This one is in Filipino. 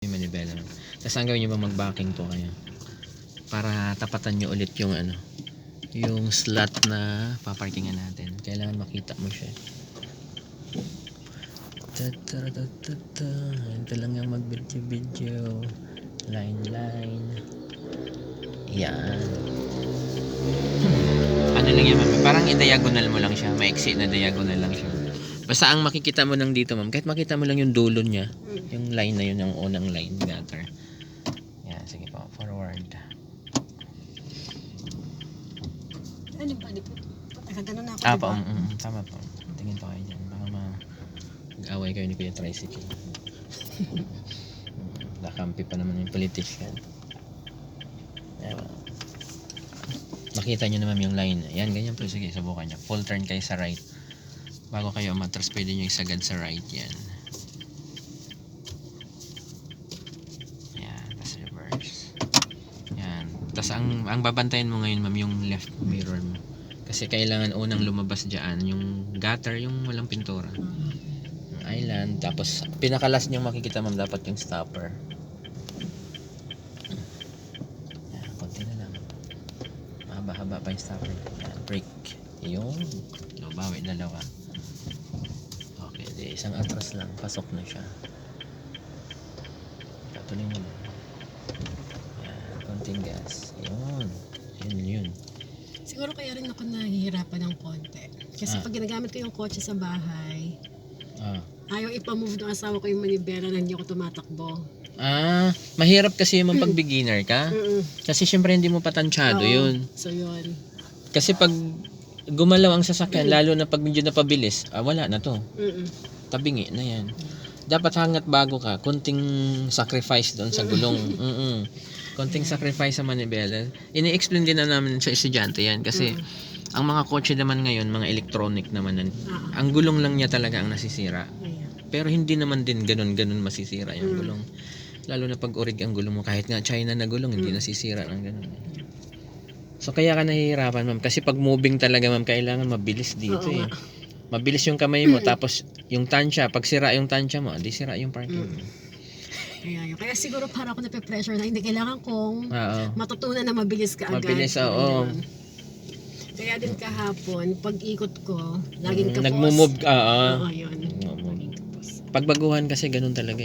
yung manibela. Tapos ang gawin nyo ba, mag-backing to kayo para tapatan nyo ulit yung yung slot na paparkingan natin. Kailangan makita mo siya. Ito lang yung mag-video. Line. Yan. Ano lang yan, ma'am? Parang i-diagonal mo lang siya. Maiksi na diagonal lang siya. Basta ang makikita mo lang dito, ma'am, kahit makita mo lang yung dulo niya, yung line na yun, yung unang line, gutter. Yan, sige po, forward. Ano ba? Ganun na ako, Ah, diba? tama po. Tingin pa kayo dyan. Baka mag-away kayo ni Kuya Tricycle. Nakampi pa naman yung politician. Yan. Makita nyo naman yung line. Yan, ganyan po. Sige, subukan nyo. Full turn kayo sa right. Bago kayo umatras, pwede nyo isagad sa right. Yan. Yan. Tapos reverse. Yan. Tapos ang babantayan mo ngayon, ma'am, yung left mirror mo. Kasi kailangan unang lumabas dyan. Yung gutter, yung walang pintura. Yung island. Tapos pinakalas nyo makikita, ma'am, dapat yung stopper. Yan. Konti na lang. Mahaba-haba pa yung stopper. Yan. Brake. Yun. Bawi dalawa. Okay. Di, isang atras lang. Pasok na siya. Patuloy mo na. Yan. Konting gas. Yun. Siguro kaya rin ako nahihirapan ng konti. Kasi pag ginagamit ko yung kotse sa bahay, ayaw ipamove ng asawa ko yung manibela na hindi ako tumatakbo. Mahirap kasi yung pag beginner ka. Kasi syempre hindi mo patansyado yun. So yun. Kasi pag gumalaw ang sasakyan, lalo na pag medyo napabilis, wala na to. Tabingi na yan. Dapat hangat bago ka, konting sacrifice doon sa gulong. Konting sacrifice sa manibela. Ini-explain din na namin sa estudyante yan kasi ang mga kotse naman ngayon, mga electronic naman, ang gulong lang niya talaga ang nasisira. Pero hindi naman din ganun masisira yung gulong. Lalo na pag orig ang gulong mo, kahit nga China na gulong, hindi nasisira ng ganun. So kaya ka nahihirapan, ma'am, kasi pag moving talaga, ma'am, kailangan mabilis dito Mabilis yung kamay mo, tapos yung tansya, pag sira yung tansya mo, di sira yung parking mo. Kaya siguro para ako nape-pressure na hindi kailangan kong matutunan na mabilis ka agad. Mabilis, oo. Kaya din kahapon, pag ikot ko, laging kapos. Nagmo-move ka, Oo, yun. Pagbaguhan kasi ganun talaga